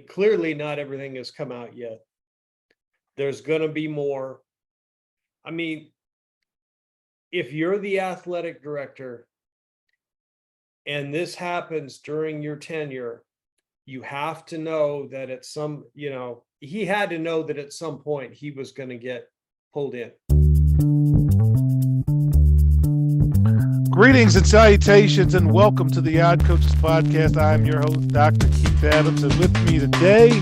clearly not everything has come out yet. There's going to be more. I mean, if you're the athletic director and this happens during your tenure, you have to know that at some, he had to know that at some point he was going to get pulled in. Greetings and salutations, and welcome to the Odd Coaches Podcast. I am your host, Dr. Keith Adams, and with me today,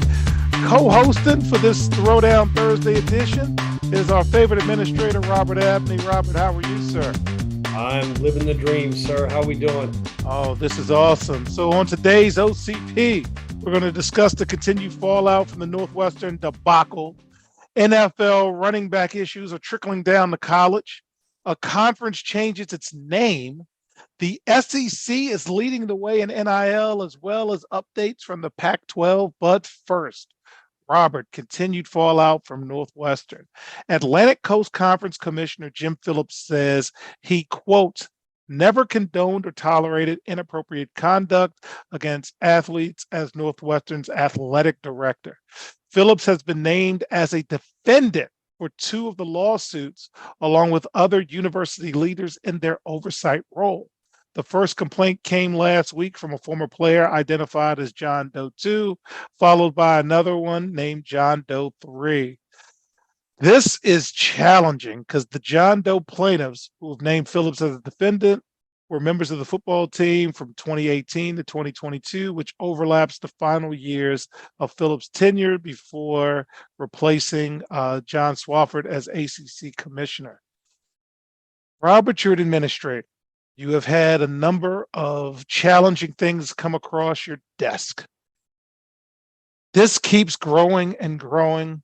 co-hosting for this Throwdown Thursday edition, is our favorite administrator, Robert Abney. Robert, how are you, sir? I'm living the dream, sir. How we doing? Oh, this is awesome. So on today's OCP, we're going to discuss the continued fallout from the Northwestern debacle. NFL running back issues are trickling down to college. A conference changes its name. The SEC is leading the way in NIL, as well as updates from the Pac-12. But first, Robert, continued fallout from Northwestern. Atlantic Coast Conference Commissioner Jim Phillips says he, quote, never condoned or tolerated inappropriate conduct against athletes as Northwestern's athletic director. Phillips has been named as a defendant for two of the lawsuits, along with other university leaders in their oversight role. The first complaint came last week from a former player identified as John Doe 2, followed by another one named John Doe 3. This is challenging because the John Doe plaintiffs, who have named Phillips as a defendant, were members of the football team from 2018 to 2022, which overlaps the final years of Phillips' tenure before replacing John Swofford as ACC commissioner. Robert, you're an administrator. You have had a number of challenging things come across your desk. This keeps growing and growing.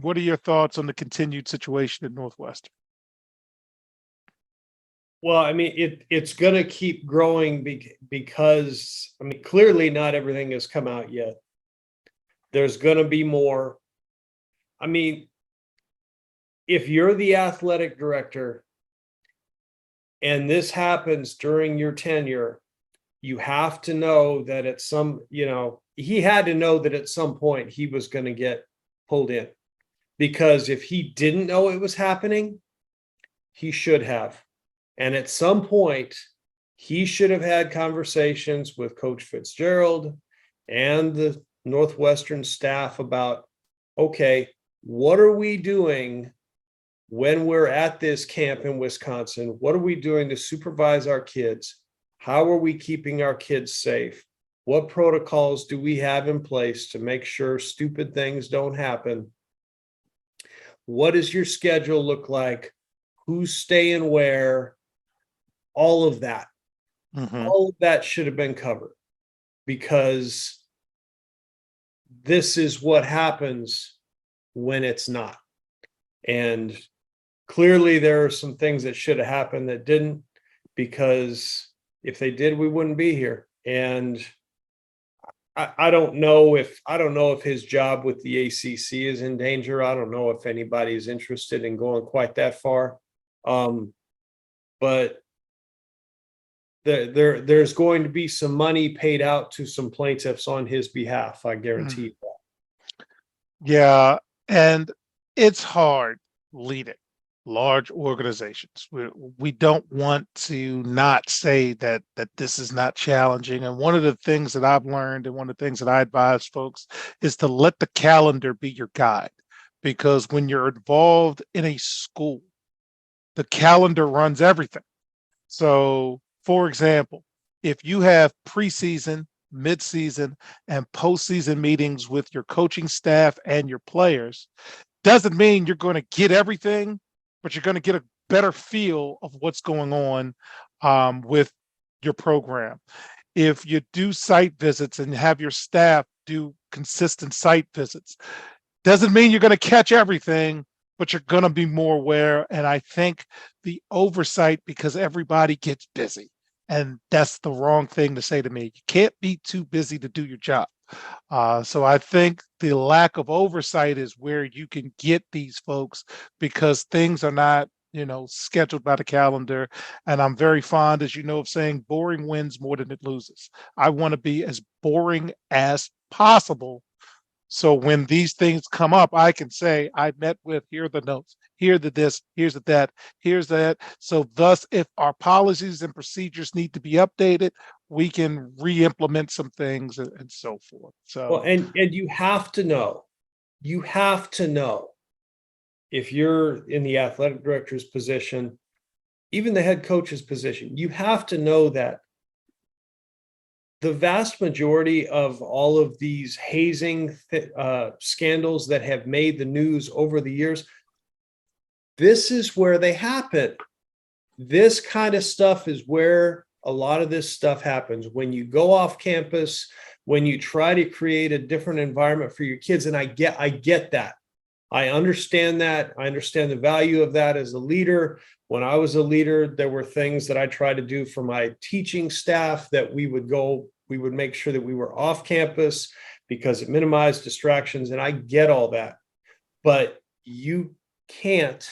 What are your thoughts on the continued situation at Northwestern? Well, I mean, it's going to keep growing because, clearly not everything has come out yet. There's going to be more. I mean, if you're the athletic director and this happens during your tenure, you have to know that at some, he had to know that at some point he was going to get pulled in. Because if he didn't know it was happening, he should have. And at some point, he should have had conversations with Coach Fitzgerald and the Northwestern staff about, okay, what are we doing when we're at this camp in Wisconsin? What are we doing to supervise our kids? How are we keeping our kids safe? What protocols do we have in place to make sure stupid things don't happen? What does your schedule look like? Who's staying where? All of that. All of that should have been covered, because this is what happens when it's not. And clearly there are some things that should have happened that didn't, because if they did, we wouldn't be here. And I don't know if his job with the ACC is in danger. I don't know if anybody's interested in going quite that far. But there's going to be some money paid out to some plaintiffs on his behalf. I guarantee that. Yeah, and it's hard leading large organizations. We don't want to not say that this is not challenging. And one of the things that I've learned, and one of the things that I advise folks, is to let the calendar be your guide. Because when you're involved in a school, the calendar runs everything. So, for example, if you have preseason, midseason, and postseason meetings with your coaching staff and your players, doesn't mean you're going to get everything, but you're going to get a better feel of what's going on with your program. If you do site visits and have your staff do consistent site visits, doesn't mean you're going to catch everything, but you're going to be more aware. And I think the oversight, because everybody gets busy, and that's the wrong thing to say to me. You can't be too busy to do your job. So I think the lack of oversight is where you can get these folks, because things are not, scheduled by the calendar. And I'm very fond, as you know, of saying boring wins more than it loses. I want to be as boring as possible So when these things come up, I can say, I met with, here are the notes, here the this, here's the that, here's that. So thus, if our policies and procedures need to be updated, we can re-implement some things and so forth. Well, So and you have to know if you're in the athletic director's position, even the head coach's position, you have to know that the vast majority of all of these hazing scandals that have made the news over the years, this is where they happen. This kind of stuff is where a lot of this stuff happens when you go off campus, when you try to create a different environment for your kids. And I get that. I understand that. I understand the value of that as a leader. When I was a leader, there were things that I tried to do for my teaching staff that we would make sure that we were off campus because it minimized distractions. And I get all that. But you can't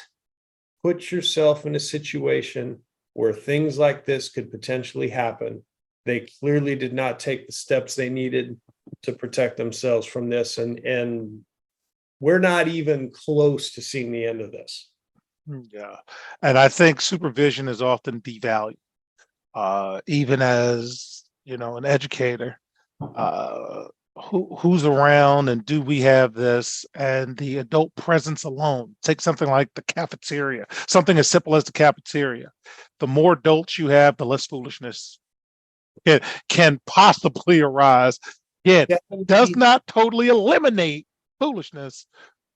put yourself in a situation where things like this could potentially happen. They clearly did not take the steps they needed to protect themselves from this. And we're not even close to seeing the end of this. yeah, and I think supervision is often devalued. Even as an educator, who's around and do we have this, and the adult presence alone. Take something like the cafeteria, something as simple as the cafeteria. The more adults you have, the less foolishness can possibly arise. It does not totally eliminate foolishness,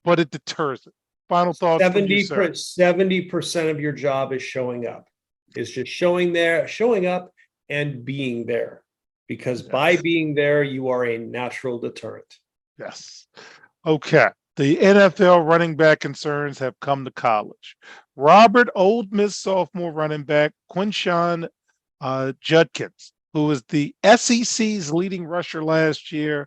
but it deters it. Final thoughts from you, sir. 70% of your job is showing up, is just showing up and being there, because by being there, you are a natural deterrent. Yes. Okay. The NFL running back concerns have come to college. Robert, Old Miss sophomore running back, Quinshawn Judkins, who was the SEC's leading rusher last year,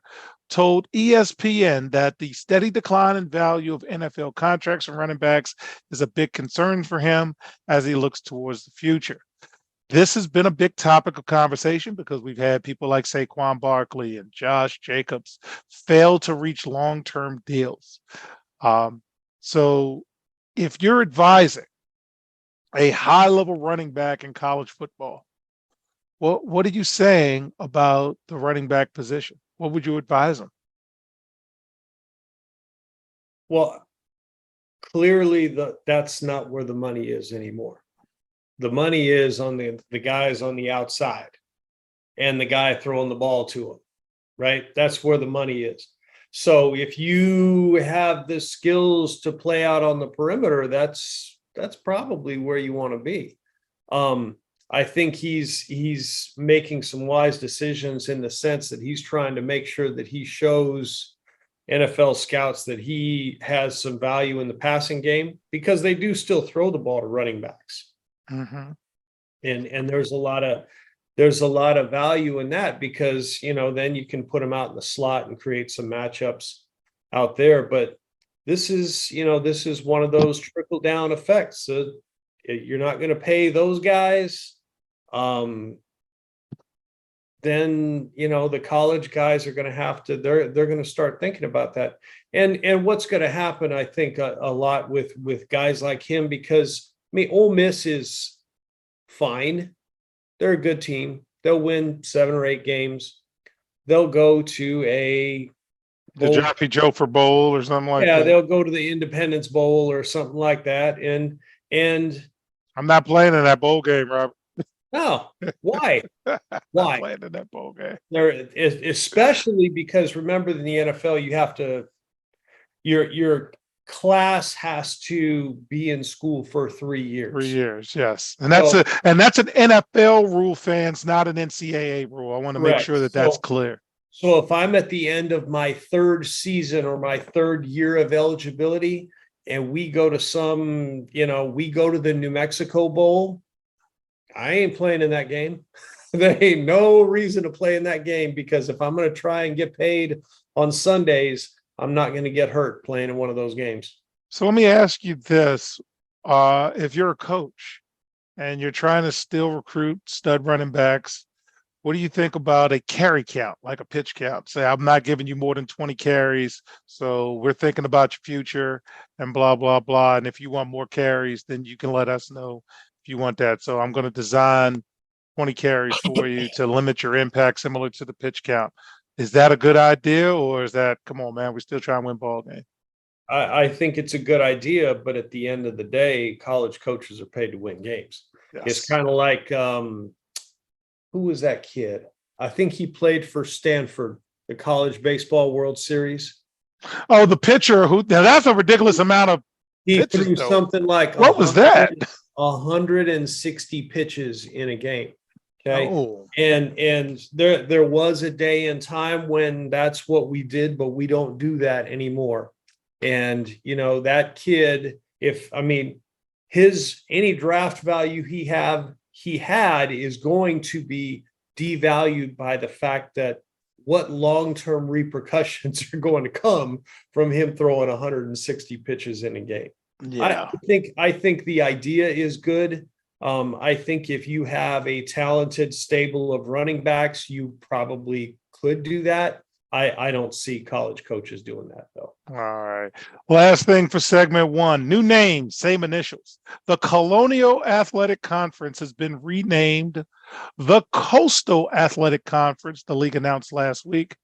told ESPN that the steady decline in value of NFL contracts and running backs is a big concern for him as he looks towards the future. This has been a big topic of conversation because we've had people like Saquon Barkley and Josh Jacobs fail to reach long-term deals. So if you're advising a high-level running back in college football, what are you saying about the running back position? What would you advise them? Well, clearly that's not where the money is anymore. The money is on the guys on the outside and the guy throwing the ball to him, right? That's where the money is. So if you have the skills to play out on the perimeter, that's probably where you want to be. I think he's making some wise decisions in the sense that he's trying to make sure that he shows NFL scouts that he has some value in the passing game, because they do still throw the ball to running backs. Mm-hmm. And there's a lot of value in that, because then you can put them out in the slot and create some matchups out there. But this is one of those trickle down effects. So you're not going to pay those guys. Then the college guys are going to have to, they're going to start thinking about that. And what's going to happen, I think, a lot with guys like him, because Ole Miss is fine. They're a good team. They'll win 7 or 8 games. They'll go to the Joffrey Jofer Bowl or something like that. Yeah, they'll go to the Independence Bowl or something like that. And I'm not playing in that bowl game, Robert. No, why? Why? Playing in that bowl game. There, especially because remember, in the NFL, you have to your class has to be in school for 3 years. 3 years, yes, and that's an NFL rule, fans, not an NCAA rule. I want to make sure that that's clear. So if I'm at the end of my 3rd season or my 3rd year of eligibility, and we go to the New Mexico Bowl, I ain't playing in that game. There ain't no reason to play in that game, because if I'm going to try and get paid on Sundays, I'm not going to get hurt playing in one of those games. So let me ask you this. If you're a coach and you're trying to still recruit stud running backs what do you think about a carry count, like a pitch count? Say, I'm not giving you more than 20 carries, so we're thinking about your future and blah, blah, blah. And if you want more carries, then you can let us know if you want that. So I'm going to design 20 carries for you to limit your impact, similar to the pitch count. Is that a good idea, or is that, come on, man, we're still trying to win ball games? I think it's a good idea, but at the end of the day, college coaches are paid to win games. It's Yes. kind of like who was that kid? I think he played for Stanford, the college baseball World Series. Oh, the pitcher who, now that's a ridiculous amount of He pitches, threw though. something like What was that? 160 pitches in a game. Okay. Oh, And there was a day and time when that's what we did, but we don't do that anymore. And that kid, his any draft value he had is going to be devalued by the fact that what long-term repercussions are going to come from him throwing 160 pitches in a game. yeah. I think the idea is good. I think if you have a talented stable of running backs, you probably could do that. I don't see college coaches doing that, though. All right. Last thing for segment one, new name, same initials. The Colonial Athletic Conference has been renamed the Coastal Athletic Conference, the league announced last week.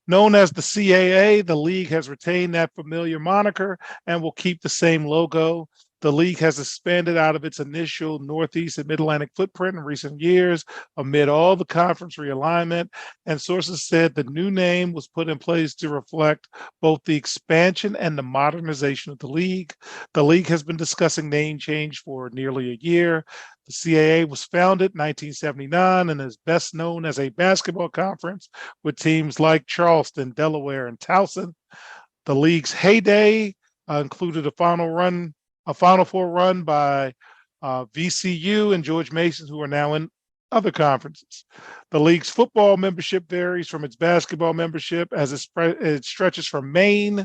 Known as the CAA, the league has retained that familiar moniker and will keep the same logo. The league has expanded out of its initial Northeast and Mid-Atlantic footprint in recent years amid all the conference realignment, and sources said the new name was put in place to reflect both the expansion and the modernization of the league. The league has been discussing name change for nearly a year. The CAA was founded in 1979 and is best known as a basketball conference with teams like Charleston, Delaware, and Towson. The league's heyday included a Final Four run by VCU and George Mason, who are now in other conferences. The league's football membership varies from its basketball membership, as it stretches from Maine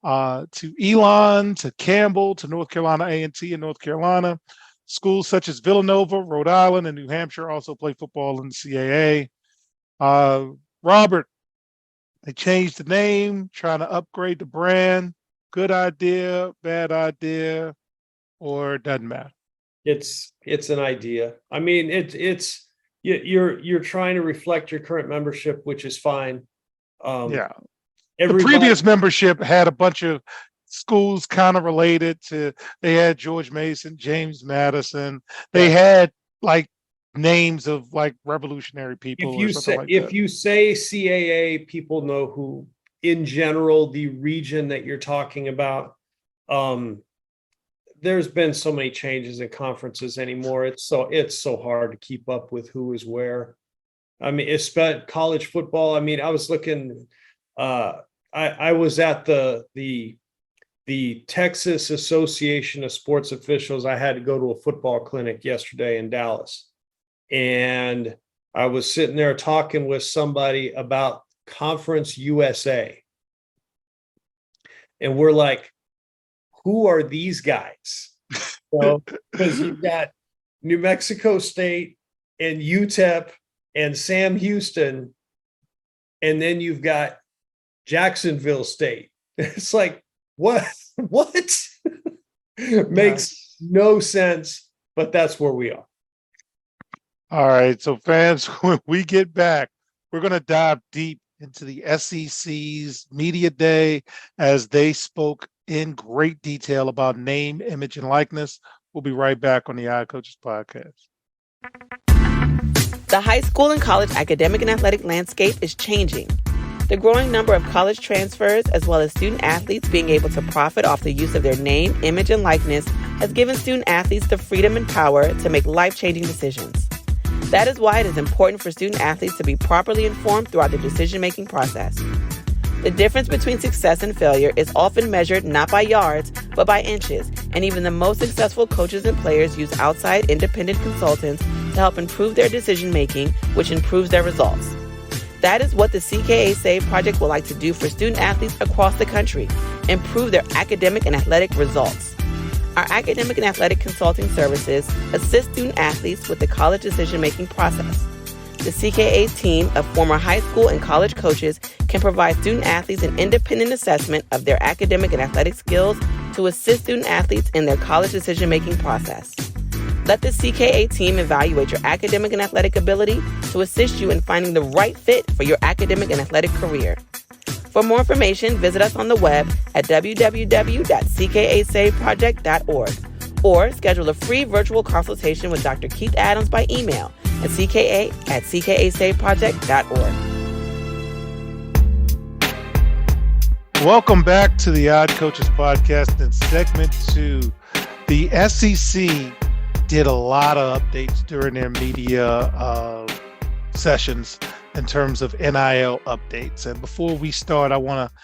to Elon, to Campbell, to North Carolina A&T in North Carolina. Schools such as Villanova, Rhode Island, and New Hampshire also play football in the CAA. Robert, they changed the name, trying to upgrade the brand. Good idea, bad idea, or it doesn't matter? It's an idea. I mean, you're trying to reflect your current membership, which is fine. Yeah. The previous membership had a bunch of schools kind of related to, they had George Mason, James Madison. They had like names of like revolutionary people or something like that. If you say CAA, people know who, in general, the region that you're talking about. There's been so many changes in conferences anymore. It's so hard to keep up with who is where. I mean, it's college football. I mean, I was looking, I was at the Texas Association of Sports Officials. I had to go to a football clinic yesterday in Dallas. And I was sitting there talking with somebody about Conference USA. And we're like, who are these guys? So, because you've got New Mexico State and UTEP and Sam Houston, and then you've got Jacksonville State. It's like, what? Makes no sense, but that's where we are. All right. So fans, when we get back, we're going to dive deep into the SEC's media day as they spoke in great detail about name, image, and likeness. We'll be right back on the iCoaches podcast. The high school and college academic and athletic landscape is changing. The growing number of college transfers, as well as student athletes being able to profit off the use of their name, image, and likeness, has given student athletes the freedom and power to make life-changing decisions. That is why it is important for student athletes to be properly informed throughout the decision-making process. The difference between success and failure is often measured not by yards, but by inches, and even the most successful coaches and players use outside independent consultants to help improve their decision-making, which improves their results. That is what the CKA Save Project would like to do for student athletes across the country, improve their academic and athletic results. Our academic and athletic consulting services assist student athletes with the college decision-making process. The CKA team of former high school and college coaches can provide student athletes an independent assessment of their academic and athletic skills to assist student athletes in their college decision-making process. Let the CKA team evaluate your academic and athletic ability to assist you in finding the right fit for your academic and athletic career. For more information, visit us on the web at www.ckasaveproject.org or schedule a free virtual consultation with Dr. Keith Adams by email at cka@ckasaveproject.org. Welcome back to the Odd Coaches Podcast in segment 2. The SEC did a lot of updates during their media sessions in terms of NIL updates. And before we start, I want to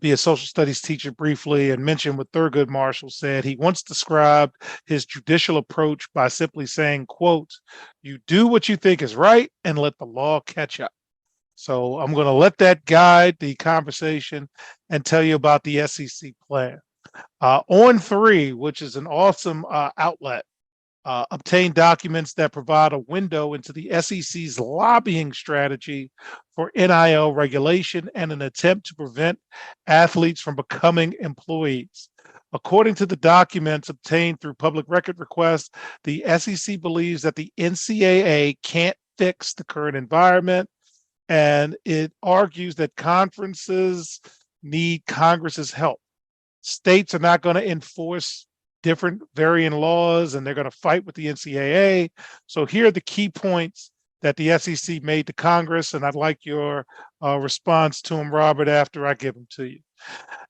be a social studies teacher briefly and mention what Thurgood Marshall said. He once described his judicial approach by simply saying, quote, "You do what you think is right and let the law catch up." So I'm going to let that guide the conversation and tell you about the SEC plan. On3, which is an awesome outlet, obtain documents that provide a window into the SEC's lobbying strategy for NIL regulation and an attempt to prevent athletes from becoming employees. According to the documents obtained through public record requests, the SEC believes that the NCAA can't fix the current environment, and it argues that conferences need Congress's help. States are not going to enforce different varying laws, and they're going to fight with the NCAA. So here are the key points that the SEC made to Congress, and I'd like your response to them, Robert, after I give them to you.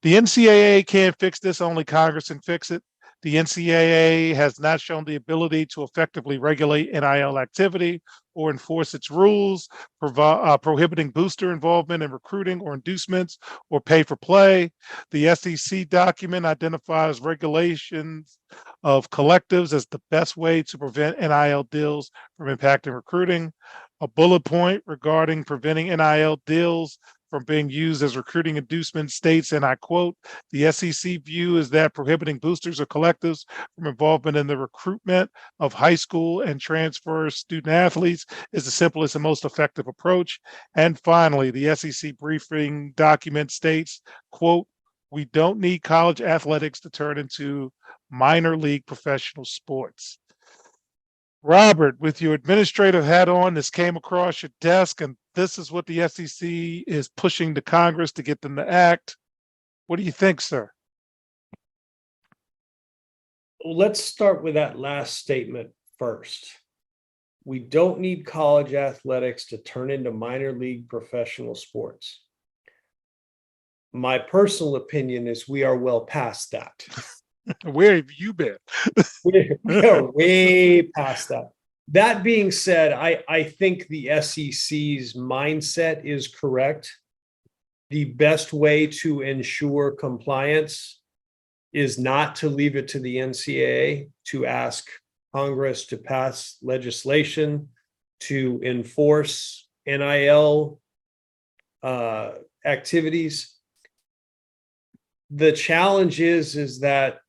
The NCAA can't fix this, only Congress can fix it. The NCAA has not shown the ability to effectively regulate NIL activity or enforce its rules, prohibiting booster involvement in recruiting or inducements or pay for play. The SEC document identifies regulations of collectives as the best way to prevent NIL deals from impacting recruiting. A bullet point regarding preventing NIL deals from being used as recruiting inducement states, and I quote, "The SEC view is that prohibiting boosters or collectives from involvement in the recruitment of high school and transfer student athletes is the simplest and most effective approach." And finally, the SEC briefing document states, quote, "We don't need college athletics to turn into minor league professional sports." Robert, with your administrative hat on, this came across your desk, and this is what the SEC is pushing to Congress to get them to act. What do you think, sir? Let's start with that last statement first. We don't need college athletics to turn into minor league professional sports. My personal opinion is we are well past that. Where have you been? We are way past that. That being said, I think the SEC's mindset is correct. The best way to ensure compliance is not to leave it to the NCAA to ask Congress to pass legislation to enforce NIL activities. The challenge is that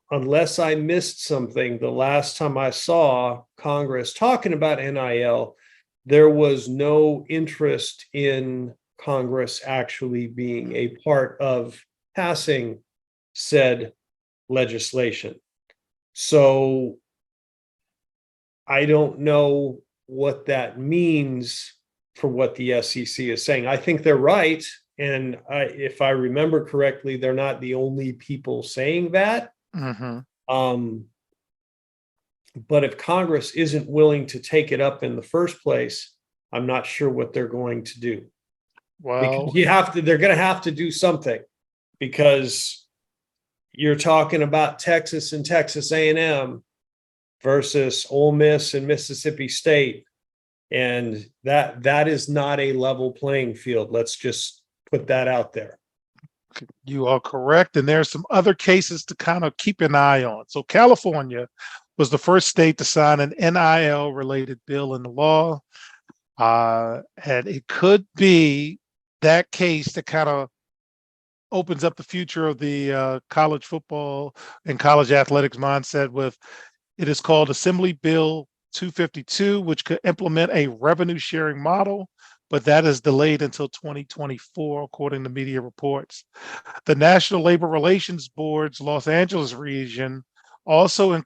unless I missed something, the last time I saw Congress talking about NIL, there was no interest in Congress actually being a part of passing said legislation. So I don't know what that means for what the SEC is saying. I think they're right. And if I remember correctly, they're not the only people saying that. Mm-hmm. But if Congress isn't willing to take it up in the first place, I'm not sure what they're going to do. Well, Because they're going to have to do something, because you're talking about Texas and Texas A&M versus Ole Miss and Mississippi State. And that is not a level playing field. Let's just put that out there. you are correct. And there are some other cases to kind of keep an eye on. So California was the first state to sign an NIL related bill into law. And it could be that case that kind of opens up the future of the college football and college athletics mindset with, it is called Assembly Bill 252, which could implement a revenue sharing model, but that is delayed until 2024, according to media reports. The National Labor Relations Board's Los Angeles region also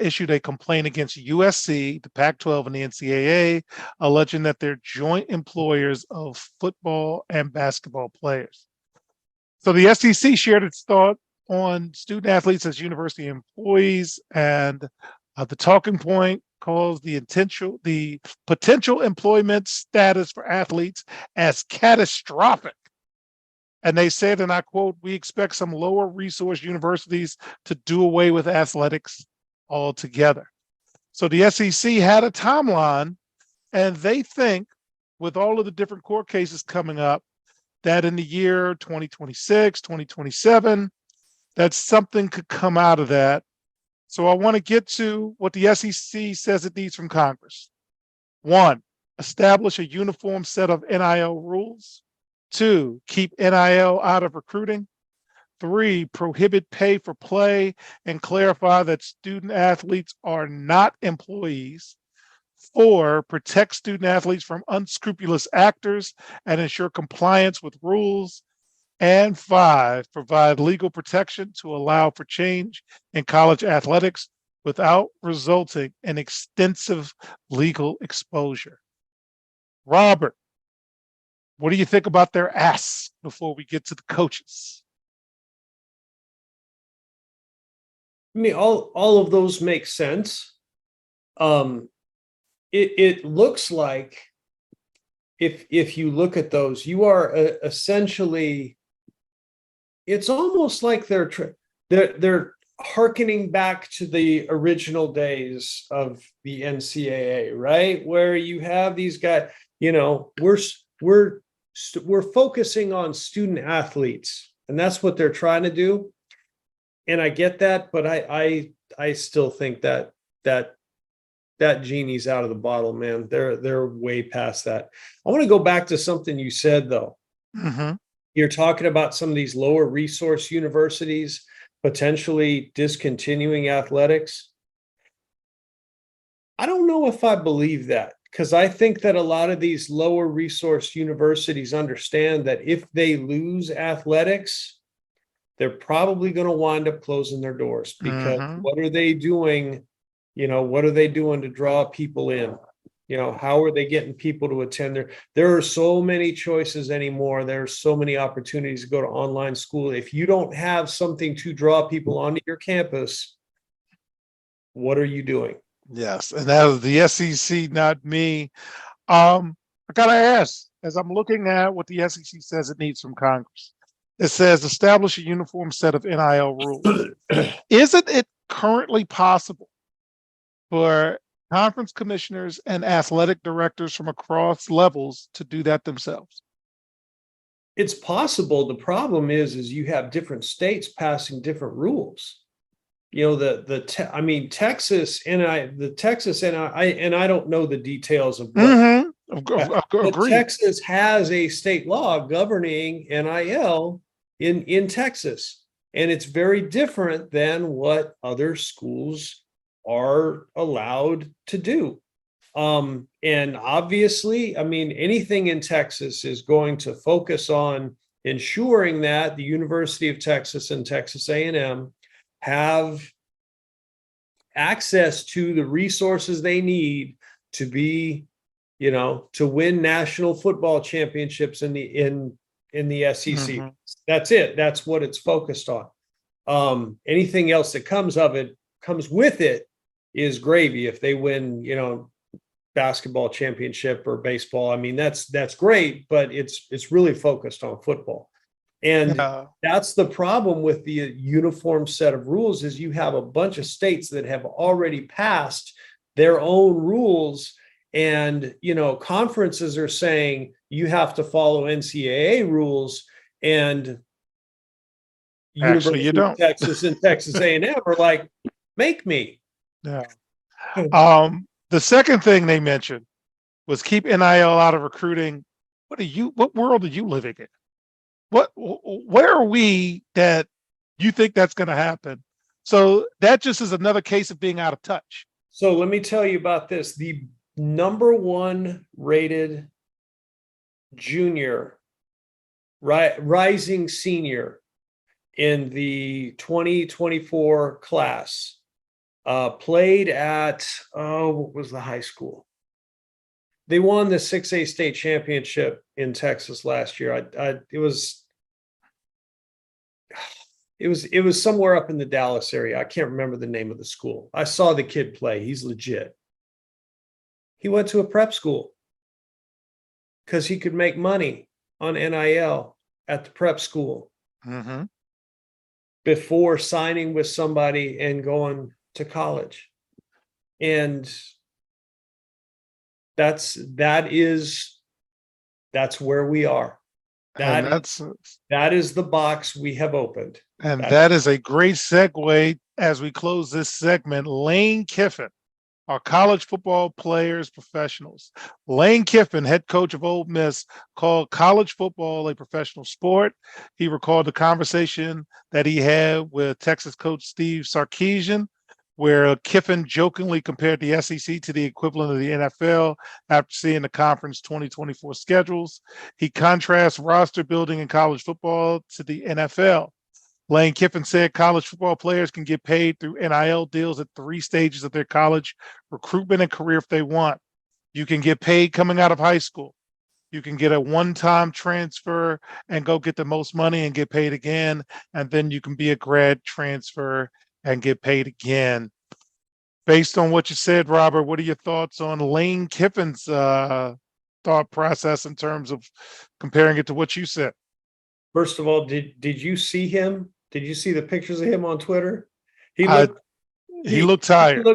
issued a complaint against USC, the Pac-12, and the NCAA, alleging that they're joint employers of football and basketball players. So the SEC shared its thought on student athletes as university employees, and the talking point calls the potential employment status for athletes as catastrophic. And they said, and I quote, "We expect some lower resource universities to do away with athletics altogether." So the SEC had a timeline, and they think with all of the different court cases coming up, that in the year 2026, 2027, that something could come out of that. So I want to get to what the SEC says it needs from Congress. 1, establish a uniform set of NIL rules. 2, keep NIL out of recruiting. 3, prohibit pay for play and clarify that student athletes are not employees. 4, protect student athletes from unscrupulous actors and ensure compliance with rules. And 5, provide legal protection to allow for change in college athletics without resulting in extensive legal exposure. Robert, what do you think about their asks before we get to the coaches? I mean, all of those make sense. It looks like if you look at those, you are essentially, it's almost like they're hearkening back to the original days of the NCAA, right? Where you have these guys, we're focusing on student athletes, and that's what they're trying to do. And I get that, but I still think that genie's out of the bottle, man. They're way past that. I want to go back to something you said though. Mm-hmm. You're talking about some of these lower resource universities potentially discontinuing athletics. I don't know if I believe that, because I think that a lot of these lower resource universities understand that if they lose athletics, they're probably going to wind up closing their doors, because what are they doing? What are they doing to draw people in? How are they getting people to attend there are so many choices anymore. There are so many opportunities to go to online school. If you don't have something to draw people onto your campus, what are you doing? Yes, and that was the SEC, not me. I gotta ask, as I'm looking at what the SEC says it needs from Congress, it says establish a uniform set of NIL rules. Isn't it currently possible for conference commissioners and athletic directors from across levels to do that themselves? It's possible. The problem is you have different states passing different rules. Texas and I don't know the details of what. Agreed. Texas has a state law governing NIL in Texas, and it's very different than what other schools are allowed to do. And obviously, anything in Texas is going to focus on ensuring that the University of Texas and Texas A&M have access to the resources they need to be, to win national football championships in the SEC. That's it. That's what it's focused on. Anything else that comes with it is gravy. If they win, basketball championship or baseball, that's great, but it's really focused on football. And that's the problem with the uniform set of rules, is you have a bunch of states that have already passed their own rules, and conferences are saying you have to follow NCAA rules, and Actually, you don't. Texas and Texas A&M are like, make me. Yeah. The second thing they mentioned was keep NIL out of recruiting. What world are you living in? Where are we that you think that's going to happen? So that just is another case of being out of touch. So let me tell you about this. The number one rated junior, rising senior in the 2024 class, played at, what was the high school? They won the 6A state championship in Texas last year. It was somewhere up in the Dallas area. I can't remember the name of the school. I saw the kid play. He's legit. He went to a prep school because he could make money on NIL at the prep school before signing with somebody and going to college. And that's where we are. That is the box we have opened. And that is a great segue as we close this segment. Lane Kiffin, our college football players, professionals. Lane Kiffin, head coach of Ole Miss, called college football a professional sport. He recalled the conversation that he had with Texas coach Steve Sarkisian, where Kiffin jokingly compared the SEC to the equivalent of the NFL after seeing the conference 2024 schedules. He contrasts roster building in college football to the NFL. Lane Kiffin said college football players can get paid through NIL deals at 3 stages of their college recruitment and career if they want. You can get paid coming out of high school. You can get a one-time transfer and go get the most money and get paid again. And then you can be a grad transfer and get paid again. Based on what you said, Robert, what are your thoughts on Lane Kiffin's thought process in terms of comparing it to what you said? First of all, did you see him? Did you see the pictures of him on Twitter? He looked tired.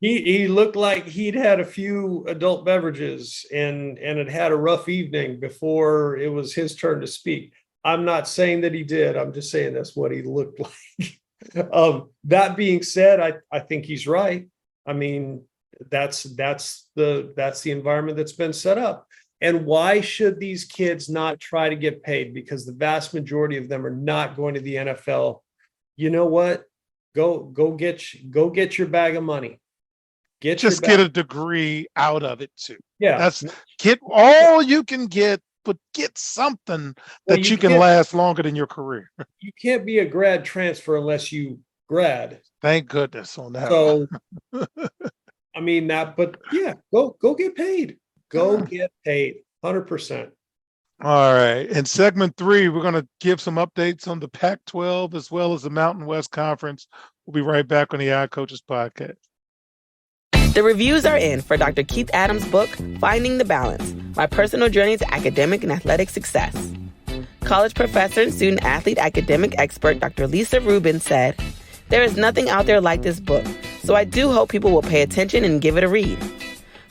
He looked like he'd had a few adult beverages and had a rough evening before it was his turn to speak. I'm not saying that he did. I'm just saying that's what he looked like. That being said, I think he's right. I mean, that's the environment that's been set up. And why should these kids not try to get paid? Because the vast majority of them are not going to the NFL. You know what? Go get your bag of money. Get a degree out of it too. Yeah, get all you can get, but get something that you can last longer than your career. You can't be a grad transfer unless you grad. Thank goodness on that. So, I mean that, but yeah, go get paid. Go get paid, 100%. All right. In segment 3, we're going to give some updates on the Pac-12 as well as the Mountain West Conference. We'll be right back on the Odd Coaches podcast. The reviews are in for Dr. Keith Adams' book, Finding the Balance, My Personal Journey to Academic and Athletic Success. College professor and student-athlete academic expert Dr. Lisa Rubin said, "There is nothing out there like this book, so I do hope people will pay attention and give it a read."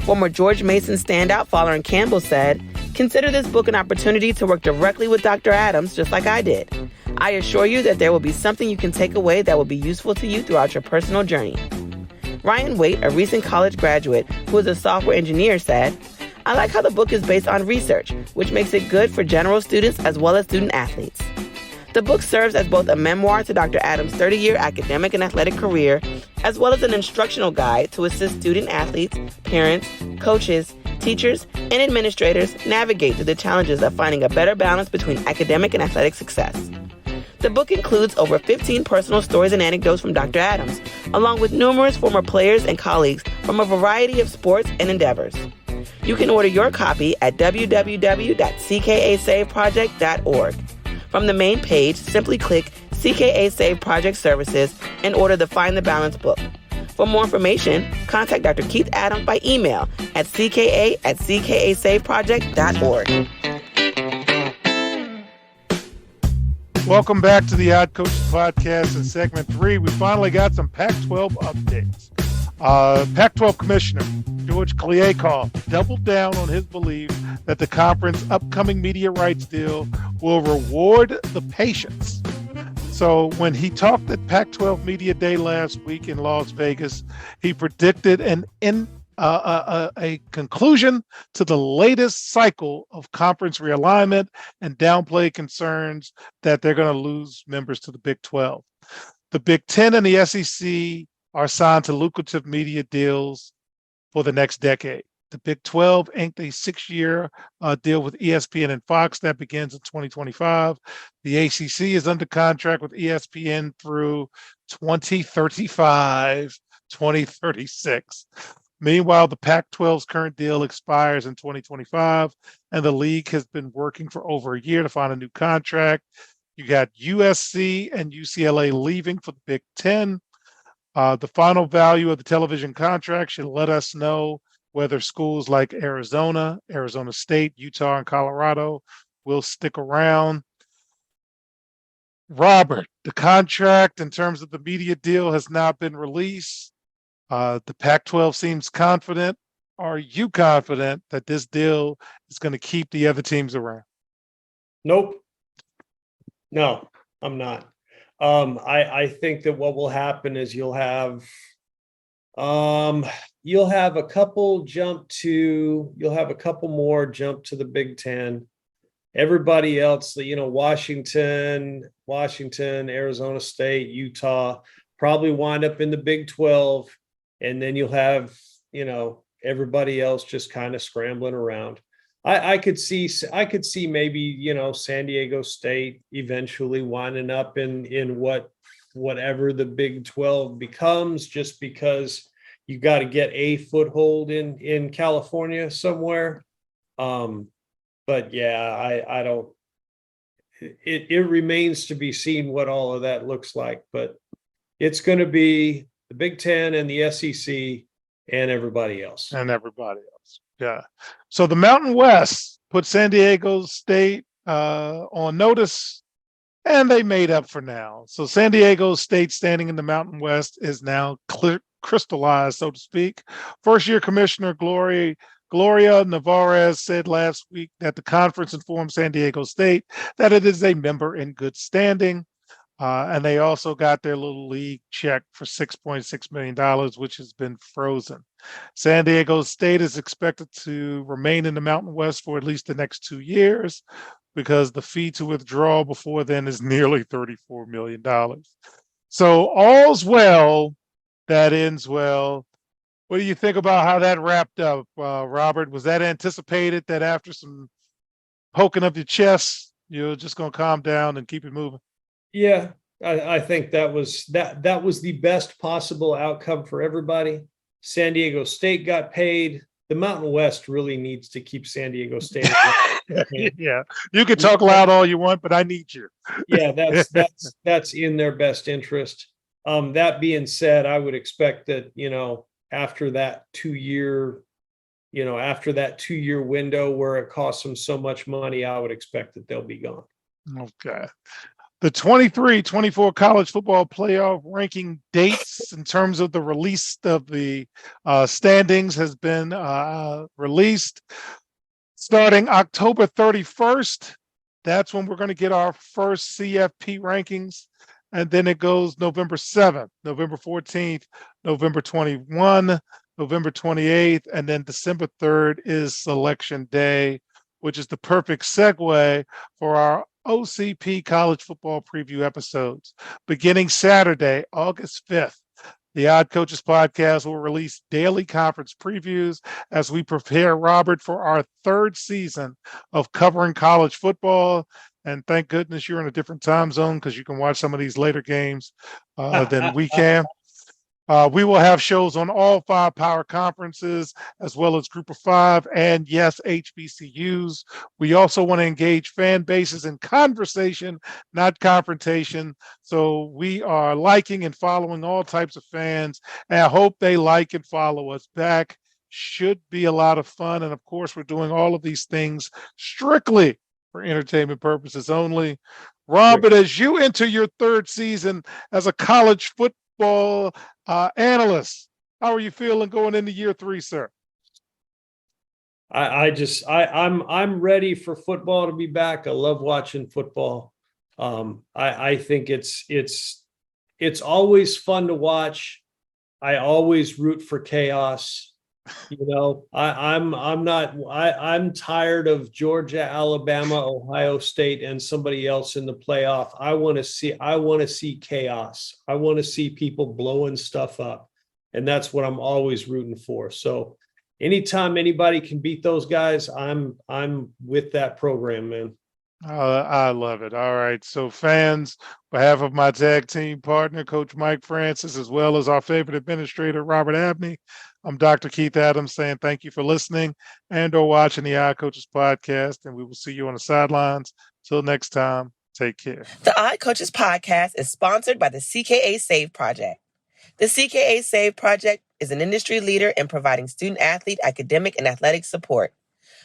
Former George Mason standout Fowler Campbell said, "Consider this book an opportunity to work directly with Dr. Adams, just like I did. I assure you that there will be something you can take away that will be useful to you throughout your personal journey." Ryan Waite, a recent college graduate who is a software engineer, said, "I like how the book is based on research, which makes it good for general students as well as student athletes." The book serves as both a memoir to Dr. Adams' 30-year academic and athletic career, as well as an instructional guide to assist student athletes, parents, coaches, teachers, and administrators navigate through the challenges of finding a better balance between academic and athletic success. The book includes over 15 personal stories and anecdotes from Dr. Adams, along with numerous former players and colleagues from a variety of sports and endeavors. You can order your copy at www.ckasaveproject.org. From the main page, simply click CKA Save Project Services and order the Find the Balance book. For more information, contact Dr. Keith Adams by email at cka@ckasaveproject.org. Welcome back to the Odd Coaches podcast. In segment 3, we finally got some Pac-12 updates. Pac-12 Commissioner George Kliavkoff doubled down on his belief that the conference upcoming media rights deal will reward the patience. So when he talked at Pac-12 Media Day last week in Las Vegas, he predicted a conclusion to the latest cycle of conference realignment and downplay concerns that they're going to lose members to the Big 12. The Big 10 and the SEC are signed to lucrative media deals for the next decade. The Big 12 inked a 6-year deal with ESPN and Fox that begins in 2025. The ACC is under contract with ESPN through 2035, 2036. Meanwhile, the Pac 12's current deal expires in 2025, and the league has been working for over a year to find a new contract. You got USC and UCLA leaving for the Big 10. The final value of the television contract should let us know whether schools like Arizona, Arizona State, Utah, and Colorado will stick around. Robert, the contract in terms of the media deal has not been released. The Pac 12 seems confident. Are you confident that this deal is going to keep the other teams around? Nope. No, I'm not. I think that what will happen is you'll have a couple more jump to the Big Ten. Everybody else, Washington, Arizona State, Utah, probably wind up in the Big 12, and then you'll have, everybody else just kind of scrambling around. I could see maybe, San Diego State eventually winding up in whatever the Big 12 becomes, just because you got to get a foothold in California somewhere. But yeah, I don't, it remains to be seen what all of that looks like, but it's going to be the Big Ten and the SEC and everybody else. Yeah. So the Mountain West put San Diego State on notice, and they made up for now. So San Diego State, standing in the Mountain West, is now crystallized, so to speak. First-year commissioner Gloria Navarez said last week that the conference informed San Diego State that it is a member in good standing. And they also got their little league check for $6.6 million, which has been frozen. San Diego State is expected to remain in the Mountain West for at least the next 2 years, because the fee to withdraw before then is nearly $34 million. So all's well that ends well. What do you think about how that wrapped up, Robert? Was that anticipated, that after some poking of your chest, you're just going to calm down and keep it moving? Yeah, I think that was the best possible outcome for everybody. San Diego State got paid. The Mountain West really needs to keep San Diego State. Yeah, you can talk loud all you want, but I need you. Yeah, that's in their best interest. That being said, I would expect that, after that 2-year window where it costs them so much money, I would expect that they'll be gone. Okay. The 23-24 college football playoff ranking dates in terms of the release of the standings has been released. Starting October 31st, that's when we're going to get our first CFP rankings. And then it goes November 7th, November 14th, November 21, November 28th, and then December 3rd is Selection Day, which is the perfect segue for our OCP college football preview episodes. Beginning Saturday, August 5th, the Odd Coaches podcast will release daily conference previews as we prepare Robert for our 3rd season of covering college football. And thank goodness you're in a different time zone, because you can watch some of these later games than we can. We will have shows on all 5 power conferences, as well as Group of 5 and, yes, HBCUs. We also want to engage fan bases in conversation, not confrontation. So we are liking and following all types of fans, and I hope they like and follow us back. Should be a lot of fun. And of course, we're doing all of these things strictly for entertainment purposes only. Robert, as you enter your 3rd season as a college football analyst, how are you feeling going into year 3, sir? I'm ready for football to be back. I love watching football. I think it's always fun to watch. I always root for chaos. I'm tired of Georgia, Alabama, Ohio State, and somebody else in the playoff. I want to see chaos. I want to see people blowing stuff up. And that's what I'm always rooting for. So anytime anybody can beat those guys, I'm with that program, man. I love it. All right. So fans, on behalf of my tag team partner, Coach Mike Francis, as well as our favorite administrator, Robert Abney, I'm Dr. Keith Adams saying thank you for listening and or watching the Eye Coaches podcast. And we will see you on the sidelines. Till next time, take care. The Eye Coaches podcast is sponsored by the CKA Save Project. The CKA Save Project is an industry leader in providing student-athlete academic and athletic support.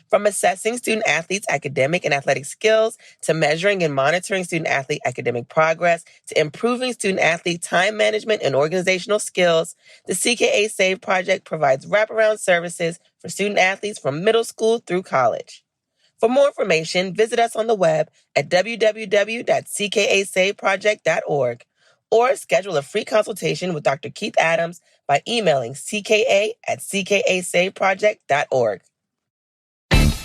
From assessing student-athletes' academic and athletic skills, to measuring and monitoring student-athlete academic progress, to improving student-athlete time management and organizational skills, the CKA Save Project provides wraparound services for student-athletes from middle school through college. For more information, visit us on the web at www.ckasaveproject.org or schedule a free consultation with Dr. Keith Adams by emailing cka@ckasaveproject.org.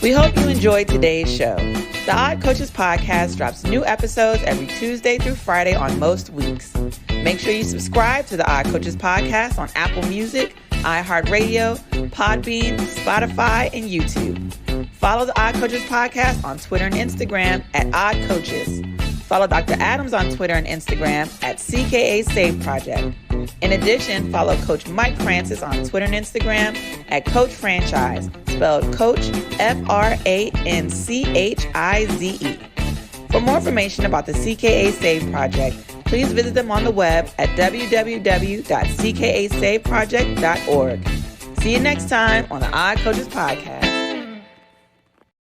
We hope you enjoyed today's show. The Odd Coaches podcast drops new episodes every Tuesday through Friday on most weeks. Make sure you subscribe to the Odd Coaches podcast on Apple Music, iHeartRadio, Podbean, Spotify, and YouTube. Follow the Odd Coaches podcast on Twitter and Instagram at Odd Coaches. Follow Dr. Adams on Twitter and Instagram at CKA Save Project. In addition, follow Coach Mike Francis on Twitter and Instagram at Coach Franchise, spelled Coach Franchize. For more information about the CKA Save Project, please visit them on the web at www.ckasaveproject.org. See you next time on the Odd Coaches Podcast.